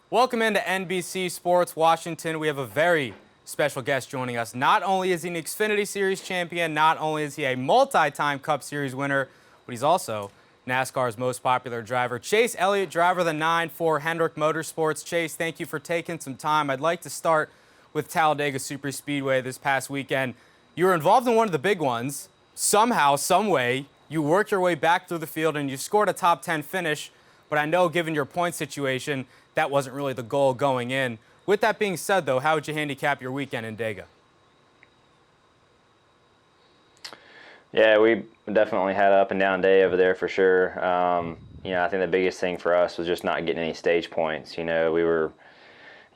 Welcome into NBC Sports Washington. We have a very special guest joining us. Not only is he an Xfinity Series champion, not only is he a multi-time Cup Series winner, but he's also NASCAR's most popular driver. Chase Elliott, driver of the 9 for Hendrick Motorsports. Chase, thank you for taking some time. I'd like to start with Talladega Superspeedway this past weekend. You were involved in one of the big ones. Somehow, some way, you worked your way back through the field and you scored a top 10 finish. But I know, given your point situation, that wasn't really the goal going in. With that being said, though, how would you handicap your weekend in Dega? Yeah, we definitely had an up and down day over there for sure. I think the biggest thing for us was just not getting any stage points. We were,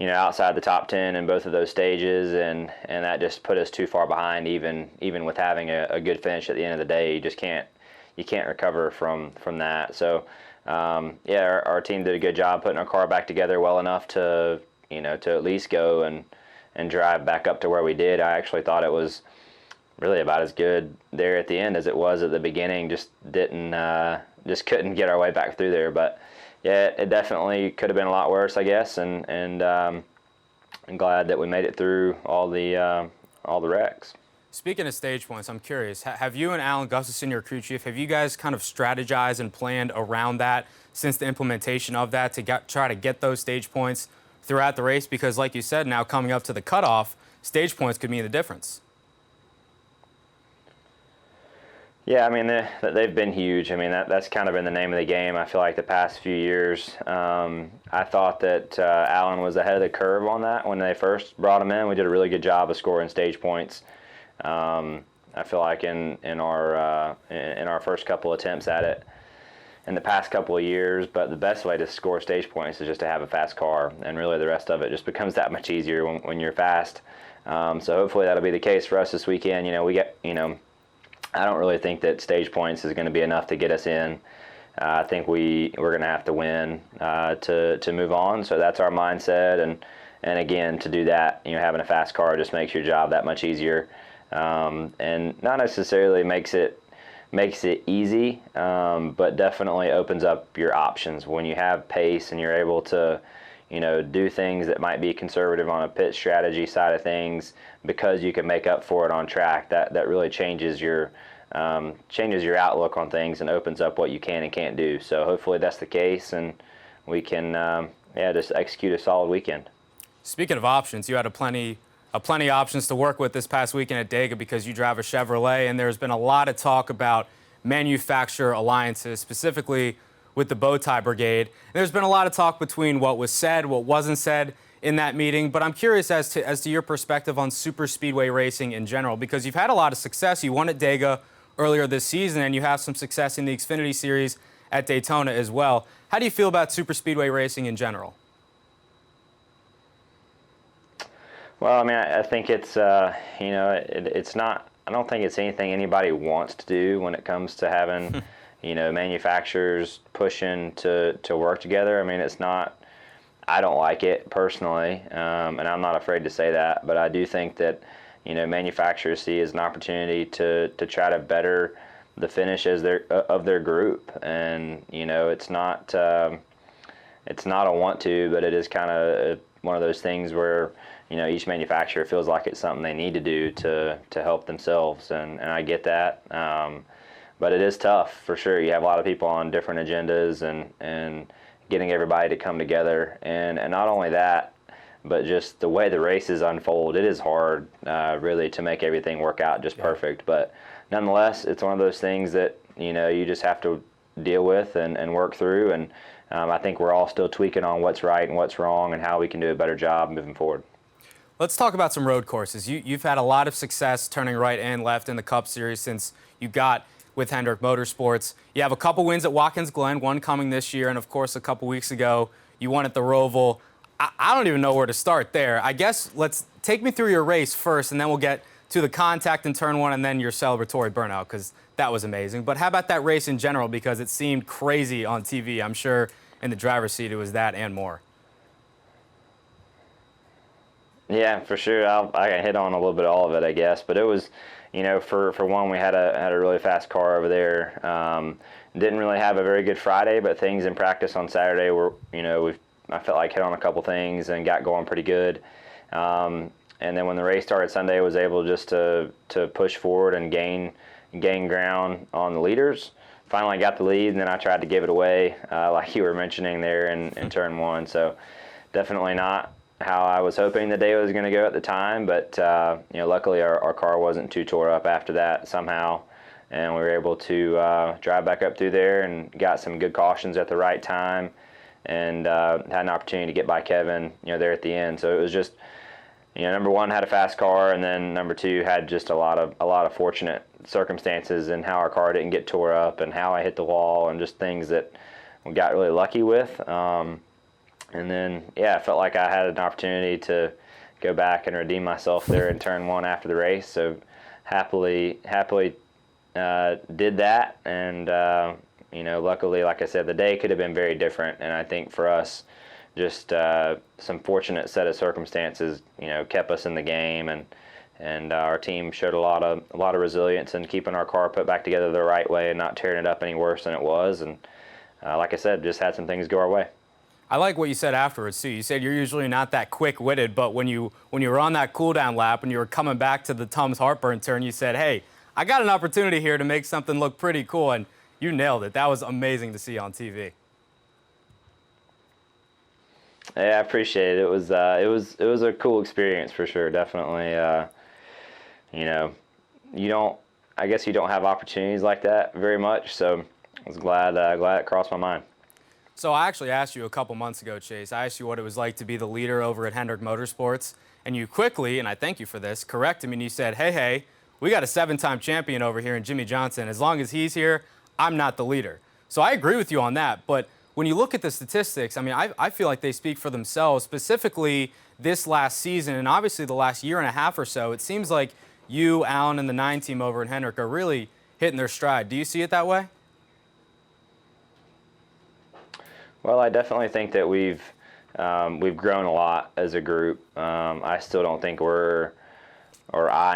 outside the top 10 in both of those stages, and that just put us too far behind. Even with having a good finish at the end of the day, you can't recover from that. So. Our team did a good job putting our car back together well enough to at least go and drive back up to where we did. I actually thought it was really about as good there at the end as it was at the beginning. Just couldn't get our way back through there. But yeah, it definitely could have been a lot worse, I guess. And I'm glad that we made it through all the wrecks. Speaking of stage points, I'm curious, have you and Alan Gustafson, your crew chief, have you guys kind of strategized and planned around that since the implementation of that to try to get those stage points throughout the race? Because like you said, now coming up to the cutoff, stage points could mean the difference. Yeah, I mean, they've been huge. I mean, that's kind of been the name of the game, I feel like, the past few years. I thought that Alan was ahead of the curve on that when they first brought him in. We did a really good job of scoring stage points. I feel like in our first couple attempts at it in the past couple of years, but the best way to score stage points is just to have a fast car, and really the rest of it just becomes that much easier when you're fast. So hopefully that'll be the case for us this weekend. I don't really think that stage points is going to be enough to get us in. I think we're going to have to win to move on. So that's our mindset, and again, to do that, having a fast car just makes your job that much easier. And not necessarily makes it easy, but definitely opens up your options when you have pace and you're able to, do things that might be conservative on a pit strategy side of things because you can make up for it on track. That really changes your outlook on things and opens up what you can and can't do. So hopefully that's the case, and we can just execute a solid weekend. Speaking of options, you had plenty of options to work with this past weekend at Dega because you drive a Chevrolet, and there's been a lot of talk about manufacturer alliances, specifically with the Bowtie Brigade. And there's been a lot of talk between what was said, what wasn't said in that meeting. But I'm curious as to your perspective on super speedway racing in general, because you've had a lot of success. You won at Dega earlier this season, and you have some success in the Xfinity Series at Daytona as well. How do you feel about super speedway racing in general? Well, I mean, I think it's, it's not, I don't think it's anything anybody wants to do when it comes to having, manufacturers pushing to work together. I mean, it's not, I don't like it personally, and I'm not afraid to say that, but I do think that, manufacturers see it as an opportunity to try to better the finishes of their group. And, it's not a want to, but it is kind of one of those things where, each manufacturer feels like it's something they need to do to help themselves, and I get that. But it is tough, for sure. You have a lot of people on different agendas, and getting everybody to come together. And not only that, but just the way the races unfold, it is hard, really, to make everything work out just perfect. But nonetheless, it's one of those things that, you just have to deal with and work through. And I think we're all still tweaking on what's right and what's wrong and how we can do a better job moving forward. Let's talk about some road courses. You've had a lot of success turning right and left in the Cup Series since you got with Hendrick Motorsports. You have a couple wins at Watkins Glen, one coming this year, and of course a couple weeks ago you won at the ROVAL. I don't even know where to start there. I guess let's take me through your race first, and then we'll get to the contact in turn one and then your celebratory burnout, because that was amazing. But how about that race in general, because it seemed crazy on TV. I'm sure in the driver's seat it was that and more. Yeah, for sure. I can hit on a little bit of all of it, I guess. But it was, for one, we had a really fast car over there. Didn't really have a very good Friday, but things in practice on Saturday were, we've I felt like hit on a couple things and got going pretty good. And then when the race started Sunday, I was able just to push forward and gain ground on the leaders. Finally got the lead, and then I tried to give it away, like you were mentioning there in turn one. So definitely not how I was hoping the day was going to go at the time, but luckily our car wasn't too tore up after that somehow, and we were able to drive back up through there and got some good cautions at the right time, and had an opportunity to get by Kevin, there at the end. So it was just, number one, had a fast car, and then number two, had just a lot of fortunate circumstances in how our car didn't get tore up and how I hit the wall and just things that we got really lucky with. And then, I felt like I had an opportunity to go back and redeem myself there in turn one after the race. So happily did that. And, luckily, like I said, the day could have been very different. And I think for us, just some fortunate set of circumstances, kept us in the game, and our team showed a lot of resilience in keeping our car put back together the right way and not tearing it up any worse than it was. And like I said, just had some things go our way. I like what you said afterwards too. You said you're usually not that quick-witted, but when you were on that cool-down lap and you were coming back to the Tums Heartburn turn, you said, "Hey, I got an opportunity here to make something look pretty cool," and you nailed it. That was amazing to see on TV. Yeah, I appreciate it. It was a cool experience for sure. Definitely, I guess you don't have opportunities like that very much. So I was glad it crossed my mind. So I actually asked you a couple months ago, Chase. I asked you what it was like to be the leader over at Hendrick Motorsports, and you quickly, and I thank you for this, corrected me, and you said, hey, we got a 7-time champion over here in Jimmy Johnson. As long as he's here, I'm not the leader. So I agree with you on that, but when you look at the statistics, I mean, I feel like they speak for themselves, specifically this last season and obviously the last year and a half or so. It seems like you, Alan, and the 9 team over at Hendrick are really hitting their stride. Do you see it that way? Well, I definitely think that we've grown a lot as a group. I still don't think I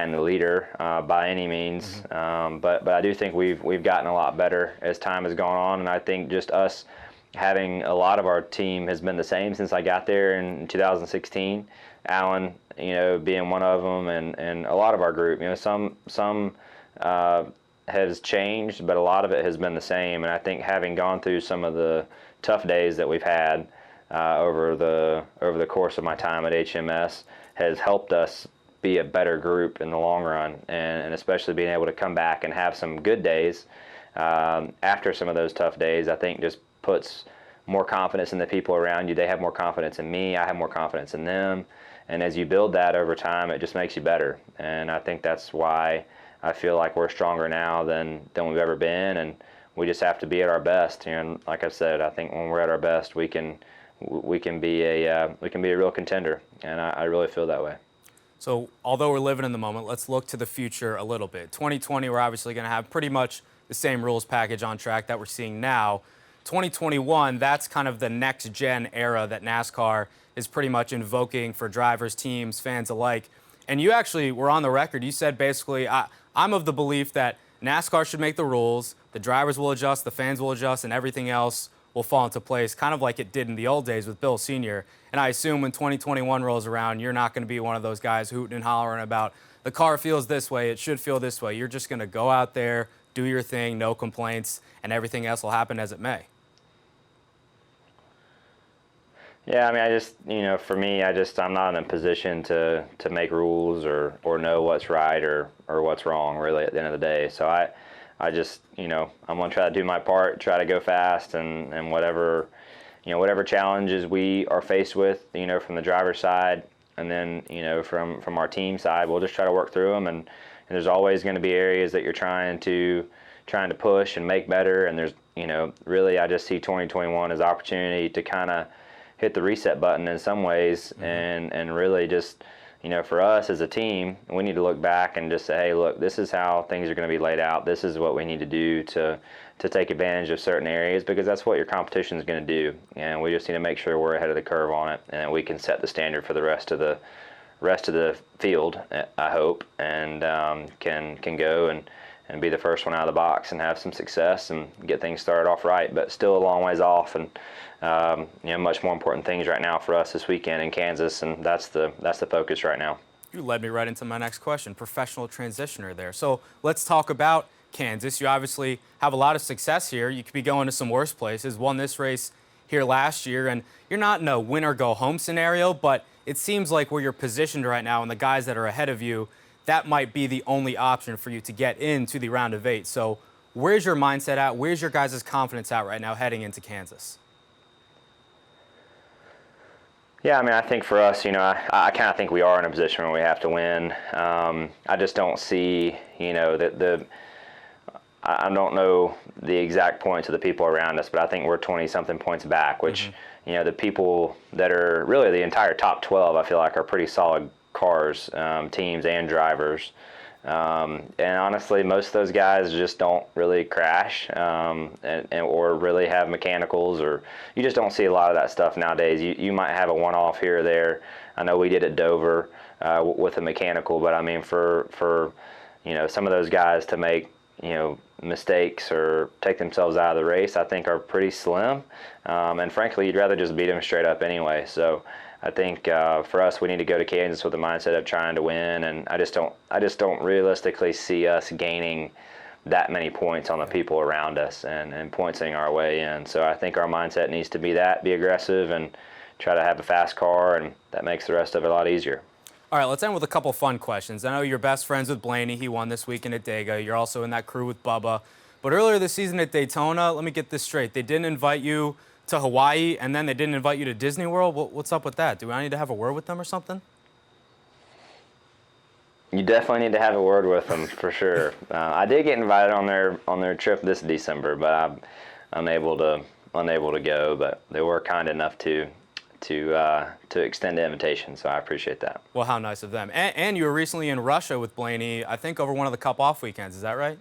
am the leader by any means, but I do think we've gotten a lot better as time has gone on, and I think just us having a lot of our team has been the same since I got there in 2016. Alan, being one of them, and a lot of our group. Some has changed, but a lot of it has been the same. And I think having gone through some of the tough days that we've had over the course of my time at HMS has helped us be a better group in the long run, and especially being able to come back and have some good days after some of those tough days, I think just puts more confidence in the people around you. They have more confidence in me. I have more confidence in them. And as you build that over time, it just makes you better. And I think that's why I feel like we're stronger now than we've ever been. And we just have to be at our best. And like I said, I think when we're at our best, we can be a real contender. And I really feel that way. So although we're living in the moment, let's look to the future a little bit. 2020, we're obviously going to have pretty much the same rules package on track that we're seeing now. 2021, that's kind of the next-gen era that NASCAR is pretty much invoking for drivers, teams, fans alike. And you actually were on the record. You said basically, I'm of the belief that NASCAR should make the rules, the drivers will adjust, the fans will adjust, and everything else will fall into place, kind of like it did in the old days with Bill Sr. And I assume when 2021 rolls around, you're not going to be one of those guys hooting and hollering about the car feels this way, it should feel this way. You're just going to go out there, do your thing, no complaints, and everything else will happen as it may. Yeah, I mean, I just, for me, I'm not in a position to make rules or know what's right or what's wrong, really, at the end of the day. So I just, I'm going to try to do my part, try to go fast, and whatever challenges we are faced with, from the driver's side, and then, from our team side, we'll just try to work through them. And there's always going to be areas that you're trying to push and make better. And there's, really, I just see 2021 as opportunity to kind of hit the reset button in some ways, and really just, for us as a team, we need to look back and just say, hey, look, this is how things are going to be laid out. This is what we need to do to take advantage of certain areas, because that's what your competition is going to do. And we just need to make sure we're ahead of the curve on it, and we can set the standard for the rest of the field, I hope, and can go and be the first one out of the box and have some success and get things started off right. But still a long ways off, and much more important things right now for us this weekend in Kansas, and that's the focus right now. You led me right into my next question, professional transitioner there. So let's talk about Kansas. You obviously have a lot of success here. You could be going to some worse places. Won this race here last year, and you're not in a win or go home scenario, but it seems like where you're positioned right now and the guys that are ahead of you, that might be the only option for you to get into the round of 8. So where's your mindset at? Where's your guys' confidence at right now heading into Kansas? Yeah, I mean, I think for us, I kind of think we are in a position where we have to win. I just don't see, I don't know the exact points of the people around us, but I think we're 20-something points back, which, the people that are really the entire top 12, I feel like are pretty solid cars, teams and drivers. And honestly, most of those guys just don't really crash or really have mechanicals, or you just don't see a lot of that stuff nowadays. You might have a one-off here or there. I know we did at Dover with a mechanical, but I mean for some of those guys to make mistakes or take themselves out of the race, I think are pretty slim. And frankly, you'd rather just beat them straight up anyway. So I think for us, we need to go to Kansas with the mindset of trying to win, and I just don't realistically see us gaining that many points on the people around us and pointing our way in. So I think our mindset needs to be be aggressive and try to have a fast car, and that makes the rest of it a lot easier. All right, let's end with a couple fun questions. I know you're best friends with Blaney. He won this weekend at Dega. You're also in that crew with Bubba. But earlier this season at Daytona, let me get this straight. They didn't invite you to Hawaii, and then they didn't invite you to Disney World. What's up with that? Do I need to have a word with them or something? You definitely need to have a word with them for sure. I did get invited on their trip this December, but I'm unable to go. But they were kind enough to extend the invitation, so I appreciate that. Well, how nice of them. And you were recently in Russia with Blaney, I think over one of the Cup off weekends. Is that right?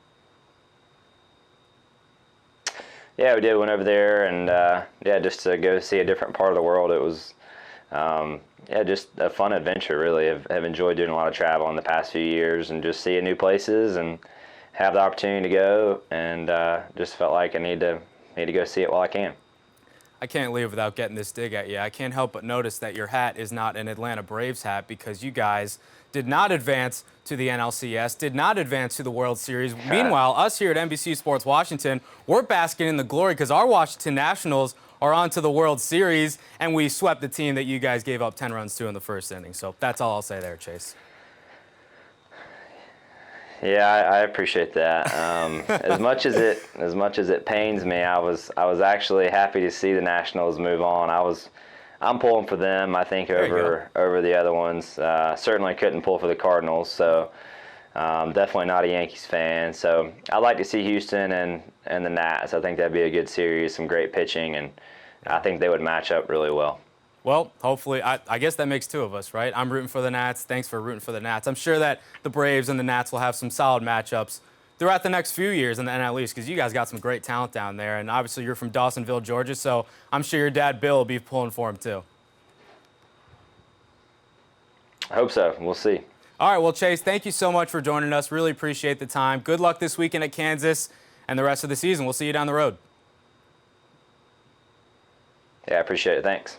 Yeah, we did. Went over there, and just to go see a different part of the world. It was, just a fun adventure. Really, have enjoyed doing a lot of travel in the past few years, and just seeing new places and have the opportunity to go. And just felt like I need to go see it while I can. I can't leave without getting this dig at you. I can't help but notice that your hat is not an Atlanta Braves hat, because you guys did not advance to the NLCS, did not advance to the World Series. Meanwhile, us here at NBC Sports Washington, we're basking in the glory because our Washington Nationals are on to the World Series, and we swept the team that you guys gave up 10 runs to in the first inning. So that's all I'll say there, Chase. Yeah, I appreciate that. As much as it pains me, I was actually happy to see the Nationals move on. I'm pulling for them, I think, over the other ones. Certainly couldn't pull for the Cardinals, so definitely not a Yankees fan. So I'd like to see Houston and the Nats. I think that'd be a good series, some great pitching, and I think they would match up really well. Well, hopefully, I guess that makes two of us, right? I'm rooting for the Nats. Thanks for rooting for the Nats. I'm sure that the Braves and the Nats will have some solid matchups throughout the next few years in the NL East, because you guys got some great talent down there. And obviously, you're from Dawsonville, Georgia, so I'm sure your dad, Bill, will be pulling for him, too. I hope so. We'll see. All right, well, Chase, thank you so much for joining us. Really appreciate the time. Good luck this weekend at Kansas and the rest of the season. We'll see you down the road. Yeah, I appreciate it. Thanks.